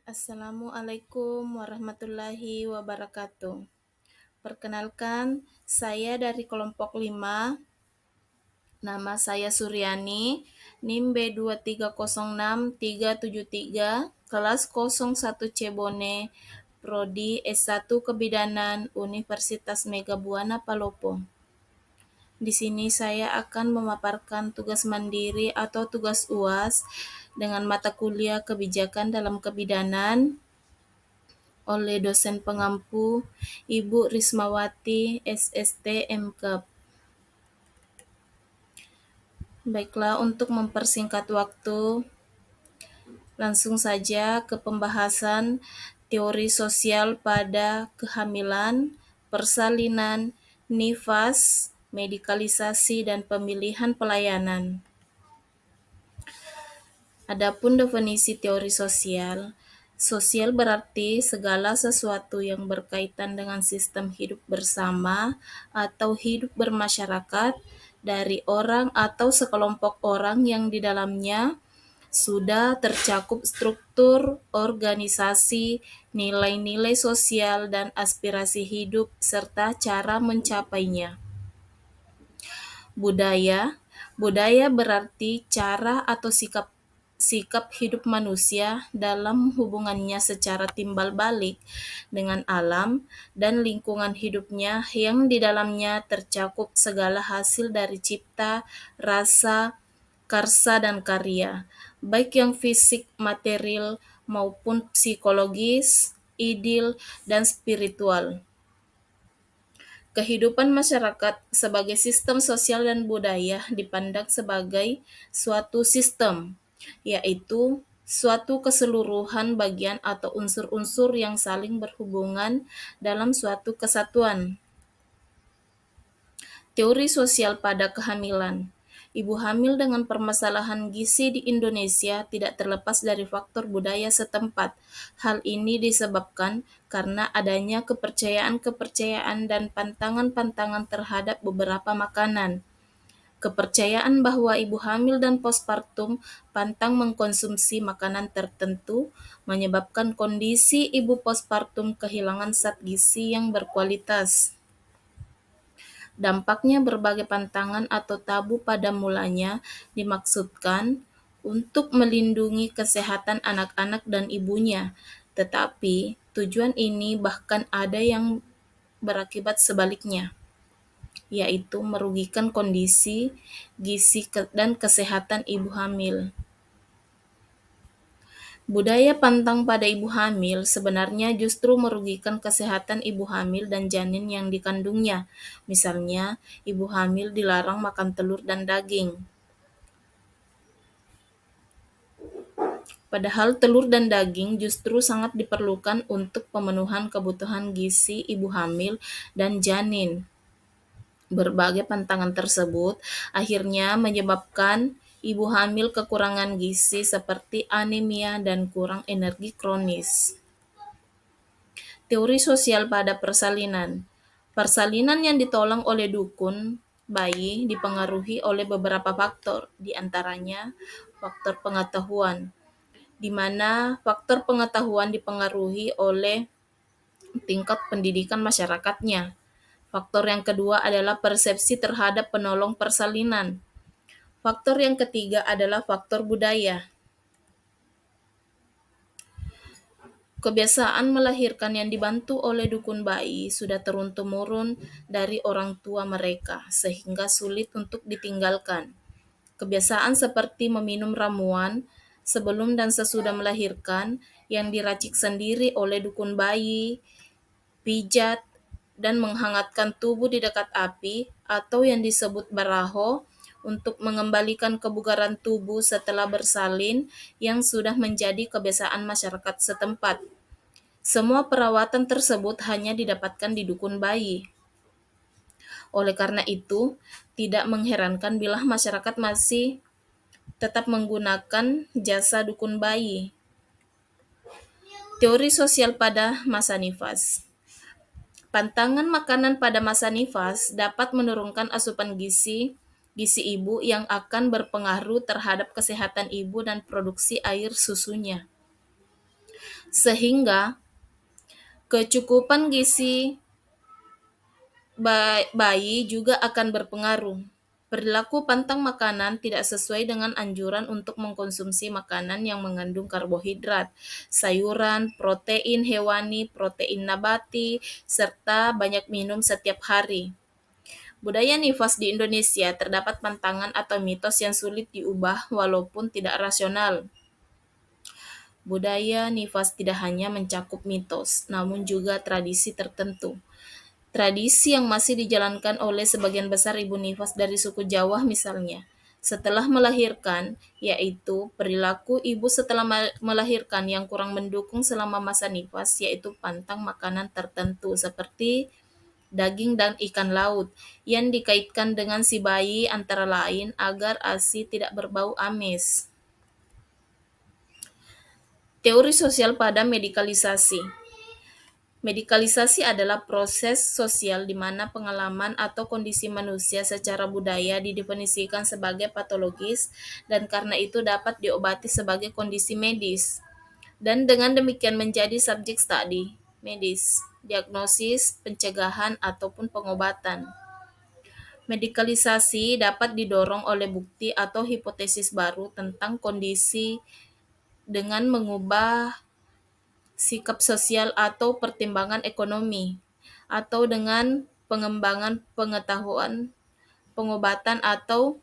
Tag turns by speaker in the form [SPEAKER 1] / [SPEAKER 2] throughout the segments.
[SPEAKER 1] Assalamualaikum warahmatullahi wabarakatuh. Perkenalkan, saya dari kelompok 5. Nama saya Suryani, NIM B2306373, kelas 01C Bone, Prodi S1 Kebidanan, Universitas Megabuana Palopo. Di sini saya akan memaparkan tugas mandiri atau tugas UAS dengan mata kuliah kebijakan dalam kebidanan oleh dosen pengampu Ibu Rismawati SST MKep. Baiklah, untuk mempersingkat waktu, langsung saja ke pembahasan teori sosial pada kehamilan, persalinan, nifas, medikalisasi, dan pemilihan pelayanan. Adapun definisi teori sosial, sosial berarti segala sesuatu yang berkaitan dengan sistem hidup bersama atau hidup bermasyarakat dari orang atau sekelompok orang yang di dalamnya sudah tercakup struktur, organisasi, nilai-nilai sosial, dan aspirasi hidup serta cara mencapainya. Budaya berarti cara atau sikap hidup manusia dalam hubungannya secara timbal balik dengan alam dan lingkungan hidupnya yang di dalamnya tercakup segala hasil dari cipta, rasa, karsa, dan karya, baik yang fisik, material, maupun psikologis, idil, dan spiritual. Kehidupan masyarakat sebagai sistem sosial dan budaya dipandang sebagai suatu sistem, yaitu suatu keseluruhan bagian atau unsur-unsur yang saling berhubungan dalam suatu kesatuan. Teori sosial pada kehamilan. Ibu hamil dengan permasalahan gizi di Indonesia tidak terlepas dari faktor budaya setempat. Hal ini disebabkan karena adanya kepercayaan-kepercayaan dan pantangan-pantangan terhadap beberapa makanan. Kepercayaan bahwa ibu hamil dan postpartum pantang mengkonsumsi makanan tertentu menyebabkan kondisi ibu postpartum kehilangan zat gizi yang berkualitas. Dampaknya berbagai pantangan atau tabu pada mulanya dimaksudkan untuk melindungi kesehatan anak-anak dan ibunya, tetapi tujuan ini bahkan ada yang berakibat sebaliknya, yaitu merugikan kondisi gizi dan kesehatan ibu hamil. Budaya pantang pada ibu hamil sebenarnya justru merugikan kesehatan ibu hamil dan janin yang dikandungnya. Misalnya, ibu hamil dilarang makan telur dan daging. Padahal telur dan daging justru sangat diperlukan untuk pemenuhan kebutuhan gizi ibu hamil dan janin. Berbagai pantangan tersebut akhirnya menyebabkan ibu hamil kekurangan gizi seperti anemia dan kurang energi kronis. Teori sosial pada persalinan. Persalinan yang ditolong oleh dukun bayi dipengaruhi oleh beberapa faktor, di antaranya faktor pengetahuan, di mana faktor pengetahuan dipengaruhi oleh tingkat pendidikan masyarakatnya. Faktor yang kedua adalah persepsi terhadap penolong persalinan. Faktor yang ketiga adalah faktor budaya. Kebiasaan melahirkan yang dibantu oleh dukun bayi sudah turun-temurun dari orang tua mereka, sehingga sulit untuk ditinggalkan. Kebiasaan seperti meminum ramuan sebelum dan sesudah melahirkan yang diracik sendiri oleh dukun bayi, pijat, dan menghangatkan tubuh di dekat api, atau yang disebut baraho, untuk mengembalikan kebugaran tubuh setelah bersalin yang sudah menjadi kebiasaan masyarakat setempat. Semua perawatan tersebut hanya didapatkan di dukun bayi. Oleh karena itu, tidak mengherankan bila masyarakat masih tetap menggunakan jasa dukun bayi. Teori sosial pada masa nifas. Pantangan makanan pada masa nifas dapat menurunkan asupan gizi ibu yang akan berpengaruh terhadap kesehatan ibu dan produksi air susunya. sehingga kecukupan gizi bayi juga akan berpengaruh. Perilaku pantang makanan tidak sesuai dengan anjuran untuk mengkonsumsi makanan yang mengandung karbohidrat, sayuran, protein hewani, protein nabati, serta banyak minum setiap hari. Budaya nifas di Indonesia terdapat pantangan atau mitos yang sulit diubah walaupun tidak rasional. Budaya nifas tidak hanya mencakup mitos, namun juga tradisi tertentu. Tradisi yang masih dijalankan oleh sebagian besar ibu nifas dari suku Jawa misalnya. Setelah melahirkan, yaitu perilaku ibu setelah melahirkan yang kurang mendukung selama masa nifas, yaitu pantang makanan tertentu seperti daging dan ikan laut yang dikaitkan dengan si bayi antara lain agar ASI tidak berbau amis. Teori sosial pada medikalisasi. Medikalisasi adalah proses sosial di mana pengalaman atau kondisi manusia secara budaya didefinisikan sebagai patologis dan karena itu dapat diobati sebagai kondisi medis. Dan dengan demikian menjadi subjek studi medis, diagnosis, pencegahan, ataupun pengobatan. Medikalisasi dapat didorong oleh bukti atau hipotesis baru tentang kondisi dengan mengubah sikap sosial atau pertimbangan ekonomi, atau dengan pengembangan pengetahuan, pengobatan atau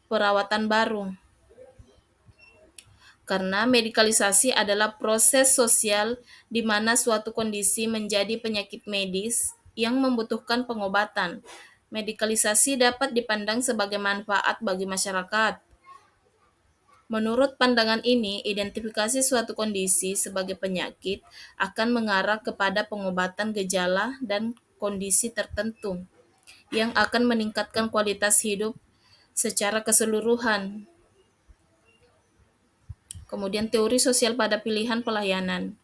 [SPEAKER 1] perawatan baru. Karena medikalisasi adalah proses sosial di mana suatu kondisi menjadi penyakit medis yang membutuhkan pengobatan. Medikalisasi dapat dipandang sebagai manfaat bagi masyarakat. Menurut pandangan ini, identifikasi suatu kondisi sebagai penyakit akan mengarah kepada pengobatan gejala dan kondisi tertentu yang akan meningkatkan kualitas hidup secara keseluruhan. Kemudian teori sosial pada pilihan pelayanan.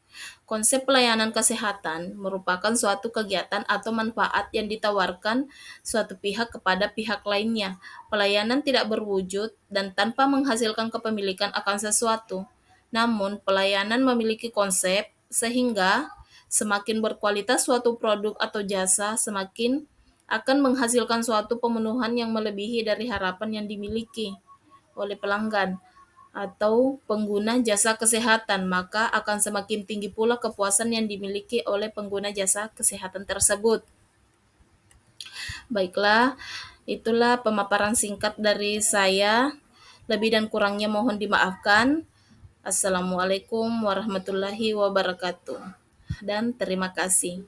[SPEAKER 1] Konsep pelayanan kesehatan merupakan suatu kegiatan atau manfaat yang ditawarkan suatu pihak kepada pihak lainnya. Pelayanan tidak berwujud dan tanpa menghasilkan kepemilikan akan sesuatu. Namun, pelayanan memiliki konsep sehingga semakin berkualitas suatu produk atau jasa, semakin akan menghasilkan suatu pemenuhan yang melebihi dari harapan yang dimiliki oleh pelanggan atau pengguna jasa kesehatan, maka akan semakin tinggi pula kepuasan yang dimiliki oleh pengguna jasa kesehatan tersebut. Baiklah, itulah pemaparan singkat dari saya. Lebih dan kurangnya mohon dimaafkan. Assalamualaikum warahmatullahi wabarakatuh. Dan terima kasih.